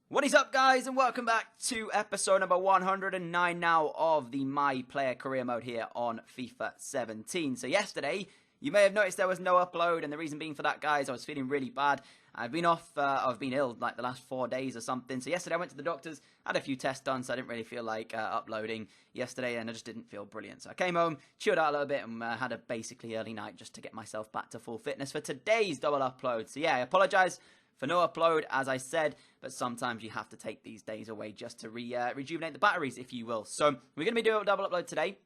What is up, guys, and welcome back to episode number 109 now of the My Player Career Mode here on FIFA 17. So yesterday, you may have noticed there was no upload, and the reason being for that, guys, I was feeling really bad. I've been ill like the last 4 days or something. So yesterday I went to the doctors, had a few tests done, so I didn't really feel like uploading yesterday, and I just didn't feel brilliant. So I came home, chilled out a little bit, and had a basically early night just to get myself back to full fitness for today's double upload. So yeah, I apologise for no upload, as I said, but sometimes you have to take these days away just to rejuvenate the batteries, if you will. So we're going to be doing a double upload today.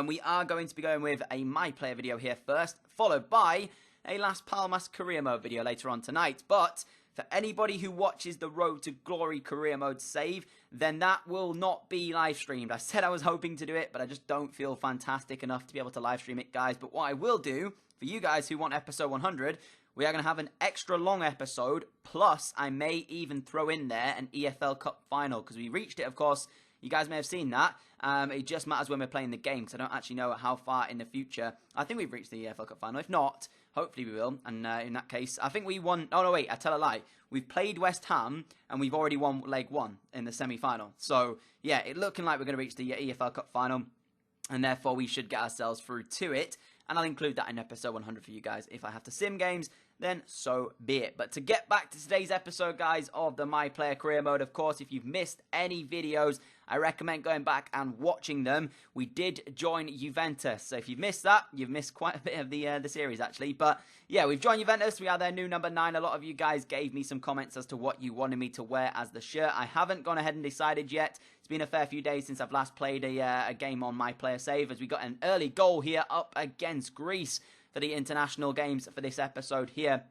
We are going to be going with a My Player video here first, followed by a Las Palmas Career Mode video later on tonight. But for anybody who watches the Road to Glory Career Mode save, then that will not be live streamed. I said I was hoping to do it, but I just don't feel fantastic enough to be able to live stream it, guys. But what I will do, for you guys who want episode 100, we are going to have an extra long episode, plus I may even throw in there an EFL Cup final, because we reached it, of course. You guys may have seen that. It just matters when we're playing the game, because I don't actually know how far in the future. I think we've reached the EFL Cup final. If not, hopefully we will. And in that case, I think we won. Oh, no, wait, I tell a lie. We've played West Ham, and we've already won leg 1 in the semi-final. So, yeah, it's looking like we're going to reach the EFL Cup final, and therefore we should get ourselves through to it. And I'll include that in episode 100 for you guys. If I have to sim games, then so be it. But to get back to today's episode, guys, of the My Player Career Mode, of course, if you've missed any videos, I recommend going back and watching them. We did join Juventus, so if you've missed that, you've missed quite a bit of the series, actually. But yeah, we've joined Juventus. We are their new number 9. A lot of you guys gave me some comments as to what you wanted me to wear as the shirt. I haven't gone ahead and decided yet. It's been a fair few days since I've last played a game on My Player Save, as we got an early goal here up against Greece for the international games for this episode here.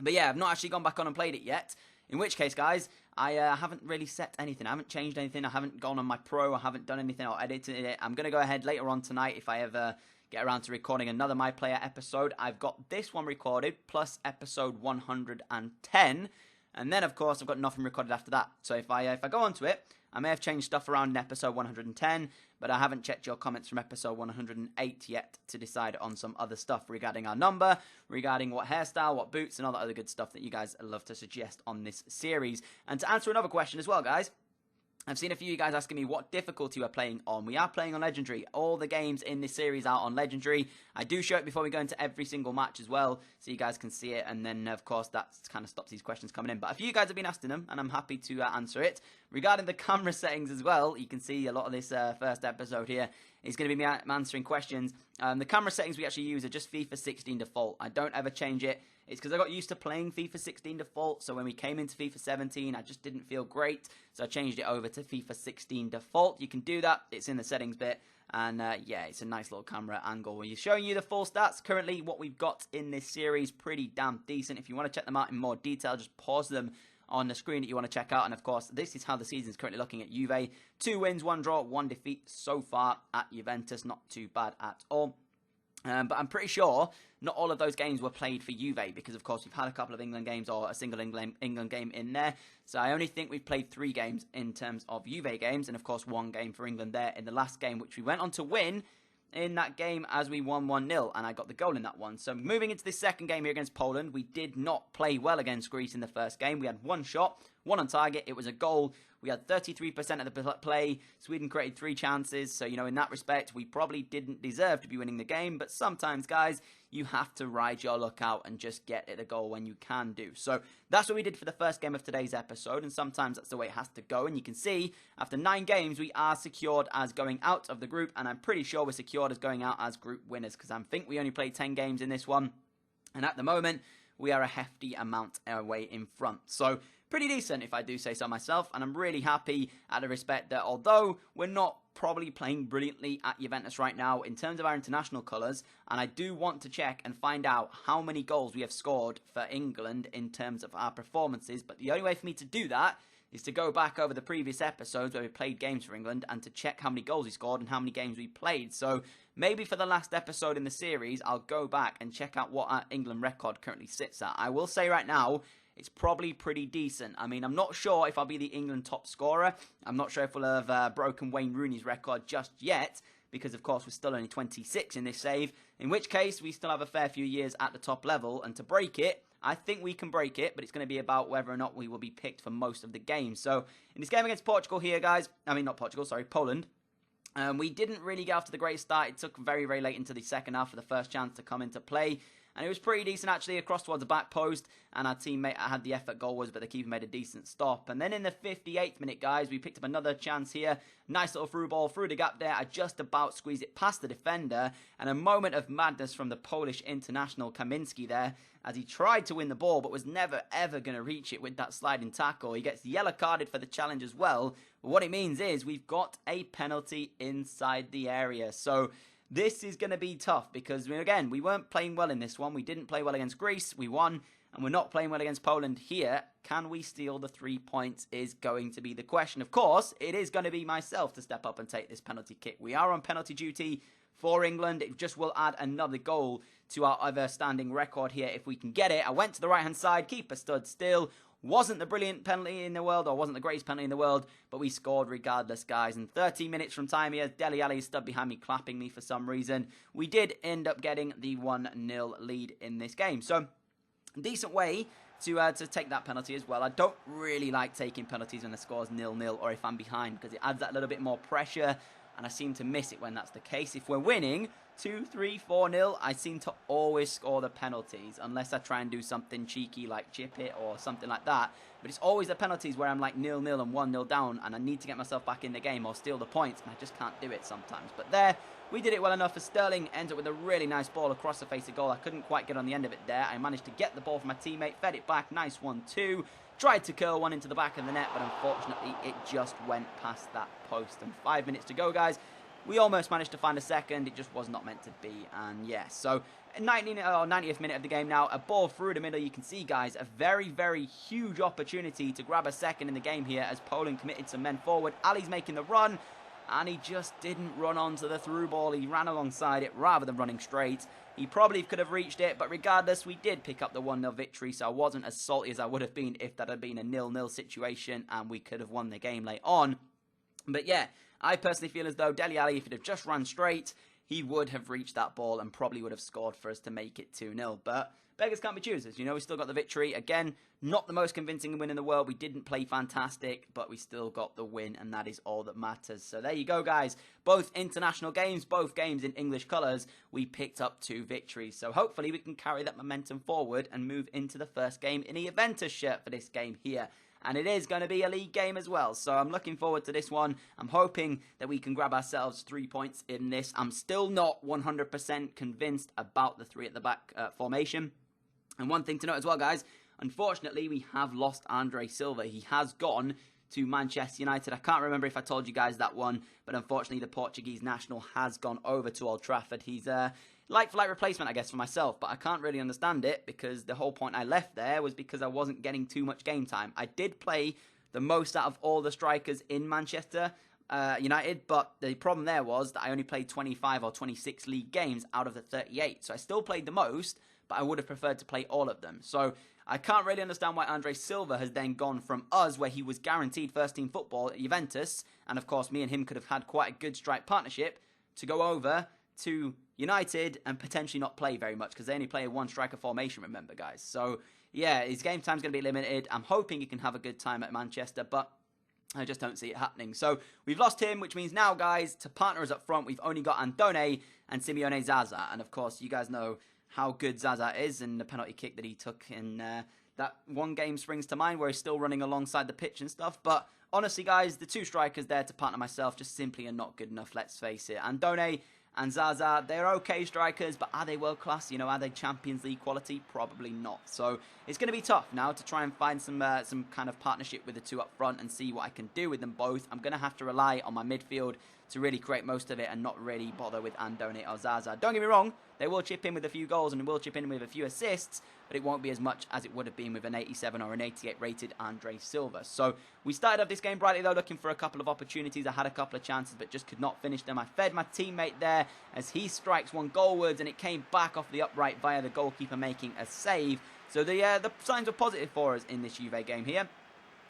But yeah, I've not actually gone back on and played it yet. In which case, guys, I haven't really set anything. I haven't changed anything. I haven't gone on my pro. I haven't done anything or edited it. I'm going to go ahead later on tonight, if I ever get around to recording another My Player episode. I've got this one recorded, plus episode 110. And then, of course, I've got nothing recorded after that. So if I go onto it, I may have changed stuff around in episode 110, but I haven't checked your comments from episode 108 yet to decide on some other stuff regarding our number, regarding what hairstyle, what boots, and all that other good stuff that you guys love to suggest on this series. And to answer another question as well, guys, I've seen a few of you guys asking me what difficulty we're playing on. We are playing on Legendary. All the games in this series are on Legendary. I do show it before we go into every single match as well, so you guys can see it. And then, of course, that kind of stops these questions coming in. But a few of you guys have been asking them, and I'm happy to answer it. Regarding the camera settings as well, you can see a lot of this first episode here is going to be me answering questions. The camera settings we actually use are just FIFA 16 default. I don't ever change it. It's because I got used to playing FIFA 16 default, so when we came into FIFA 17, I just didn't feel great, so I changed it over to FIFA 16 default. You can do that. It's in the settings bit, and yeah, it's a nice little camera angle. We're showing you the full stats. Currently, what we've got in this series, pretty damn decent. If you want to check them out in more detail, just pause them on the screen that you want to check out. And of course, this is how the season is currently looking at Juve. 2 wins, 1 draw, 1 defeat so far at Juventus. Not too bad at all. But I'm pretty sure not all of those games were played for Juve, because of course we've had a couple of England games or a single England game in there. So I only think we've played 3 games in terms of Juve games, and of course 1 game for England there in the last game, which we went on to win in that game as we won 1-0, and I got the goal in that one. So moving into this second game here against Poland, we did not play well against Greece in the first game. We had 1 shot, 1 on target. It was a goal. We had 33% of the play. Sweden created 3 chances. So, you know, in that respect, we probably didn't deserve to be winning the game. But sometimes, guys, you have to ride your luck out and just get it a goal when you can do. So that's what we did for the first game of today's episode. And sometimes that's the way it has to go. And you can see, after 9 games, we are secured as going out of the group. And I'm pretty sure we're secured as going out as group winners, because I think we only played 10 games in this one. And at the moment, we are a hefty amount away in front. So pretty decent, if I do say so myself, and I'm really happy at the respect that although we're not probably playing brilliantly at Juventus right now in terms of our international colours, and I do want to check and find out how many goals we have scored for England in terms of our performances, but the only way for me to do that is to go back over the previous episodes where we played games for England and to check how many goals we scored and how many games we played. So maybe for the last episode in the series, I'll go back and check out what our England record currently sits at. I will say right now, it's probably pretty decent. I mean, I'm not sure if I'll be the England top scorer. I'm not sure if we'll have broken Wayne Rooney's record just yet, because of course we're still only 26 in this save, in which case we still have a fair few years at the top level, and to break it, I think we can break it, but it's going to be about whether or not we will be picked for most of the game. So in this game against Portugal here, guys, I mean not Portugal, sorry, Poland, we didn't really get off to the great start. It took very, very late into the second half for the first chance to come into play. And it was pretty decent, actually, across towards the back post. And our teammate had the effort goal was, but the keeper made a decent stop. And then in the 58th minute, guys, we picked up another chance here. Nice little through ball through the gap there. I just about squeezed it past the defender. And a moment of madness from the Polish international Kaminski there, as he tried to win the ball, but was never, ever going to reach it with that sliding tackle. He gets yellow carded for the challenge as well. But what it means is we've got a penalty inside the area. So this is going to be tough because, again, we weren't playing well in this one. We didn't play well against Greece. We won, and we're not playing well against Poland here. Can we steal the 3 points is going to be the question. Of course, it is going to be myself to step up and take this penalty kick. We are on penalty duty for England. It just will add another goal to our ever-standing record here if we can get it. I went to the right-hand side. Keeper stood still. Wasn't the brilliant penalty in the world, or wasn't the greatest penalty in the world, but we scored regardless, guys. And 13 minutes from time here, Dele Alli stood behind me, clapping me for some reason. We did end up getting the 1-0 lead in this game. So, decent way to take that penalty as well. I don't really like taking penalties when the score's 0-0 or if I'm behind, because it adds that little bit more pressure, and I seem to miss it when that's the case. If we're winning 2, 3, 4-0, I seem to always score the penalties, unless I try and do something cheeky like chip it or something like that. But it's always the penalties where I'm like 0-0 and 1-0 down, and I need to get myself back in the game or steal the points, and I just can't do it sometimes. But there, we did it well enough for Sterling. Ends up with a really nice ball across the face of goal. I couldn't quite get on the end of it there. I managed to get the ball from my teammate, fed it back, nice 1-2. Tried to curl one into the back of the net, but unfortunately it just went past that post. And 5 minutes to go, guys. We almost managed to find a second. It just was not meant to be. And yeah, so 90th minute of the game now. A ball through the middle. You can see, guys, a very, very huge opportunity to grab a second in the game here as Poland committed some men forward. Ali's making the run, and he just didn't run onto the through ball. He ran alongside it rather than running straight. He probably could have reached it, but regardless, we did pick up the 1-0 victory, so I wasn't as salty as I would have been if that had been a 0-0 situation and we could have won the game late on. But yeah, I personally feel as though Dele Alli, if he'd have just run straight, he would have reached that ball and probably would have scored for us to make it 2-0. But beggars can't be choosers. You know, we still got the victory. Again, not the most convincing win in the world. We didn't play fantastic, but we still got the win, and that is all that matters. So there you go, guys. Both international games, both games in English colours, we picked up 2 victories. So hopefully we can carry that momentum forward and move into the first game in the Juventus shirt for this game here. And it is going to be a league game as well, so I'm looking forward to this one. I'm hoping that we can grab ourselves 3 points in this. I'm still not 100% convinced about the 3 at the back formation. And one thing to note as well, guys, unfortunately, we have lost Andre Silva. He has gone to Manchester United. I can't remember if I told you guys that one, but unfortunately, the Portuguese national has gone over to Old Trafford. He's like-for-like replacement, I guess, for myself, but I can't really understand it because the whole point I left there was because I wasn't getting too much game time. I did play the most out of all the strikers in Manchester United, but the problem there was that I only played 25 or 26 league games out of the 38, so I still played the most, but I would have preferred to play all of them. So I can't really understand why Andre Silva has then gone from us, where he was guaranteed first-team football at Juventus, and of course me and him could have had quite a good strike partnership, to go over to United and potentially not play very much because they only play a 1-striker formation, remember, guys. So yeah, his game time's going to be limited. I'm hoping he can have a good time at Manchester, but I just don't see it happening. So we've lost him, which means now, guys, to partner us up front, we've only got Andone and Simeone Zaza. And of course, you guys know how good Zaza is, and the penalty kick that he took in that one game springs to mind where he's still running alongside the pitch and stuff. But honestly, guys, the 2 strikers there to partner myself just simply are not good enough, let's face it. Andone and Zaza, they're okay strikers, but are they world class? You know, are they Champions League quality? Probably not. So it's going to be tough now to try and find some kind of partnership with the 2 up front and see what I can do with them both. I'm going to have to rely on my midfield to really create most of it and not really bother with Andone or Zaza. Don't get me wrong, they will chip in with a few goals and will chip in with a few assists, but it won't be as much as it would have been with an 87 or an 88 rated Andre Silva. So we started off this game brightly though, looking for a couple of opportunities. I had a couple of chances but just could not finish them. I fed my teammate there as he strikes one goalwards, and it came back off the upright via the goalkeeper making a save. So the signs were positive for us in this Juve game here.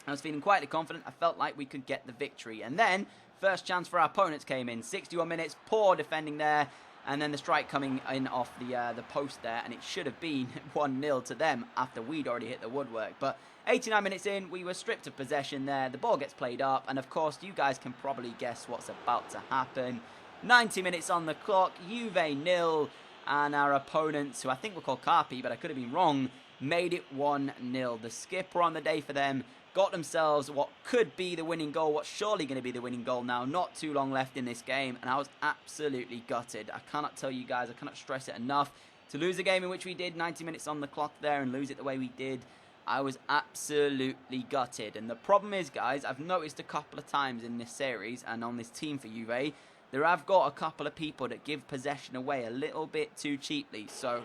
I was feeling quietly confident. I felt like we could get the victory. And then first chance for our opponents came in. 61 minutes, poor defending there. And then the strike coming in off the post there, and it should have been 1-0 to them after we'd already hit the woodwork. But 89 minutes in, we were stripped of possession there. The ball gets played up, and of course, you guys can probably guess what's about to happen. 90 minutes on the clock, Juve 0, and our opponents, who I think were called Carpi, but I could have been wrong, made it 1-0. The skipper on the day for them got themselves what could be the winning goal, what's surely going to be the winning goal now. Not too long left in this game, and I was absolutely gutted. I cannot tell you guys, I cannot stress it enough. To lose a game in which we did 90 minutes on the clock there and lose it the way we did, I was absolutely gutted. And the problem is, guys, I've noticed a couple of times in this series and on this team for Juve, there have got a couple of people that give possession away a little bit too cheaply. So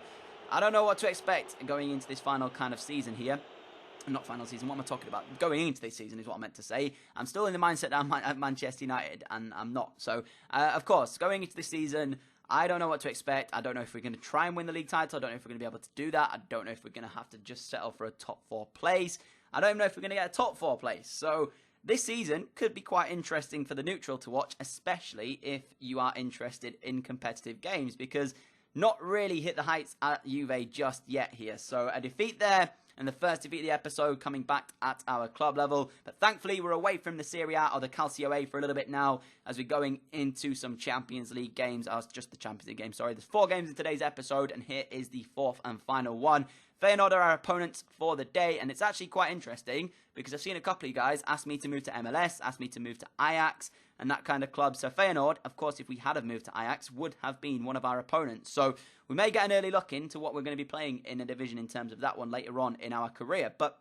I don't know what to expect going into this final kind of season here. Not final season, what am I talking about? Going into this season is what I meant to say. I'm still in the mindset that I'm at Manchester United, and I'm not. So, of course, going into this season, I don't know what to expect. I don't know if we're going to try and win the league title. I don't know if we're going to be able to do that. I don't know if we're going to have to just settle for a top 4 place. I don't even know if we're going to get a top 4 place. So, this season could be quite interesting for the neutral to watch, especially if you are interested in competitive games, because not really hit the heights at Juve just yet here. So, a defeat there. And the first defeat of the episode coming back at our club level. But thankfully, we're away from the Serie A or the Calcio A for a little bit now as we're going into some Champions League games. Oh, it's just the Champions League game, sorry. There's 4 games in today's episode, and here is the 4th and final one. Feyenoord are our opponents for the day, and it's actually quite interesting because I've seen a couple of you guys ask me to move to MLS, ask me to move to Ajax, and that kind of club. So Feyenoord, of course, if we had have moved to Ajax, would have been one of our opponents. So we may get an early look into what we're going to be playing in a division in terms of that one later on in our career. But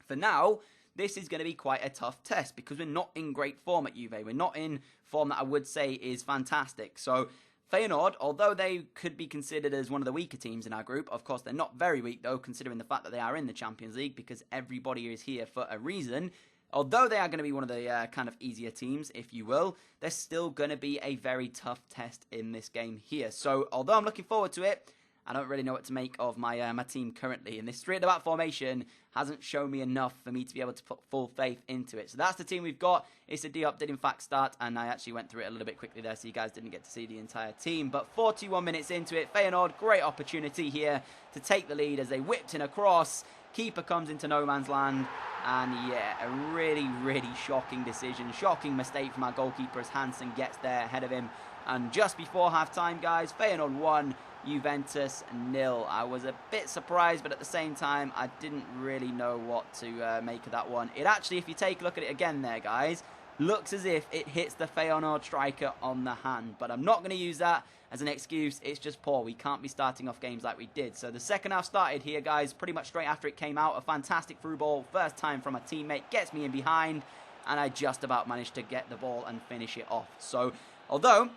for now, this is going to be quite a tough test because we're not in great form at Juve. We're not in form that I would say is fantastic. So Feyenoord, although they could be considered as one of the weaker teams in our group, of course they're not very weak though, considering the fact that they are in the Champions League because everybody is here for a reason. Although they are going to be one of the kind of easier teams, if you will, they're still going to be a very tough test in this game here. So, although I'm looking forward to it, I don't really know what to make of my my team currently. And this 3 at the back formation hasn't shown me enough for me to be able to put full faith into it. So that's the team we've got. Issa Diop did in fact start, and I actually went through it a little bit quickly there, so you guys didn't get to see the entire team. But 41 minutes into it, Feyenoord, great opportunity here to take the lead as they whipped in across. Keeper comes into no man's land, and yeah, a really, really shocking decision. Shocking mistake from our goalkeeper as Hansen gets there ahead of him. And just before half-time, guys, Feyenoord 1, Juventus 0. I was a bit surprised, but at the same time, I didn't really know what to make of that one. It actually, if you take a look at it again there, guys, looks as if it hits the Feyenoord striker on the hand. But I'm not going to use that as an excuse. It's just poor. We can't be starting off games like we did. So the second half started here, guys, pretty much straight after it came out. A fantastic through ball. First time from a teammate. Gets me in behind. And I just about managed to get the ball and finish it off. So, although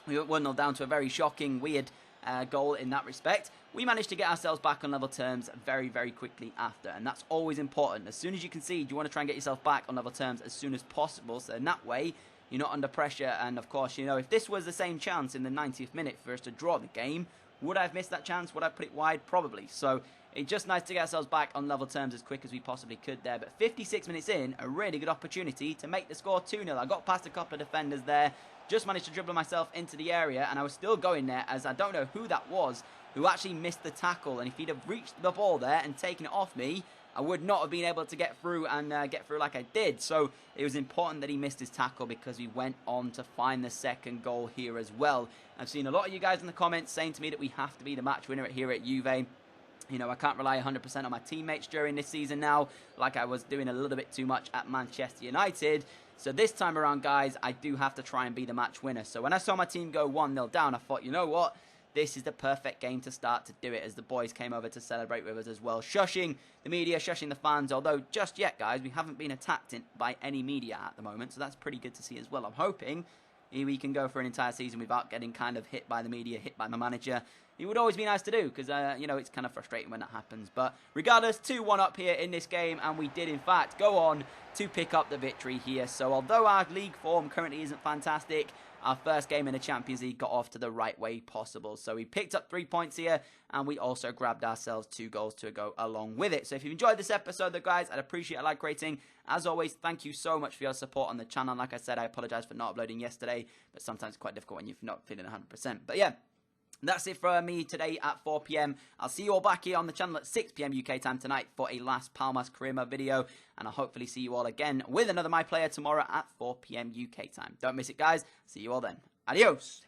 we were 1-0 down to a very shocking, weird goal in that respect, we managed to get ourselves back on level terms very, very quickly after, and that's always important. As soon as you concede, you want to try and get yourself back on level terms as soon as possible, so in that way, you're not under pressure. And of course, you know, if this was the same chance in the 90th minute for us to draw the game, would I have missed that chance? Would I put it wide? Probably. So it's just nice to get ourselves back on level terms as quick as we possibly could there. But 56 minutes in, a really good opportunity to make the score 2-0. I got past a couple of defenders there, just managed to dribble myself into the area, and I was still going there as I don't know who that was who actually missed the tackle. And if he'd have reached the ball there and taken it off me, I would not have been able to get through and get through like I did. So it was important that he missed his tackle because we went on to find the second goal here as well. I've seen a lot of you guys in the comments saying to me that we have to be the match winner here at Juve. You know, I can't rely 100% on my teammates during this season now, like I was doing a little bit too much at Manchester United. So this time around, guys, I do have to try and be the match winner. So when I saw my team go 1-0 down, I thought, you know what? This is the perfect game to start to do it, as the boys came over to celebrate with us as well. Shushing the media, shushing the fans, although just yet, guys, we haven't been attacked by any media at the moment, so that's pretty good to see as well. I'm hoping we can go for an entire season without getting kind of hit by the media, hit by my manager. It would always be nice to do because, you know, it's kind of frustrating when that happens. But regardless, 2-1 up here in this game, and we did, in fact, go on to pick up the victory here. So although our league form currently isn't fantastic, our first game in the Champions League got off to the right way possible. So we picked up 3 points here, and we also grabbed ourselves 2 goals to go along with it. So if you enjoyed this episode, though, guys, I'd appreciate a like rating. As always, thank you so much for your support on the channel. Like I said, I apologize for not uploading yesterday, but sometimes it's quite difficult when you're not feeling 100%. But yeah, That's it for me today at 4 p.m. I'll see you all back here on the channel at 6 p.m. UK time tonight for a last Palmas career mode video. And I'll hopefully see you all again with another My Player tomorrow at 4 p.m. UK time. Don't miss it, guys. See you all then. Adios.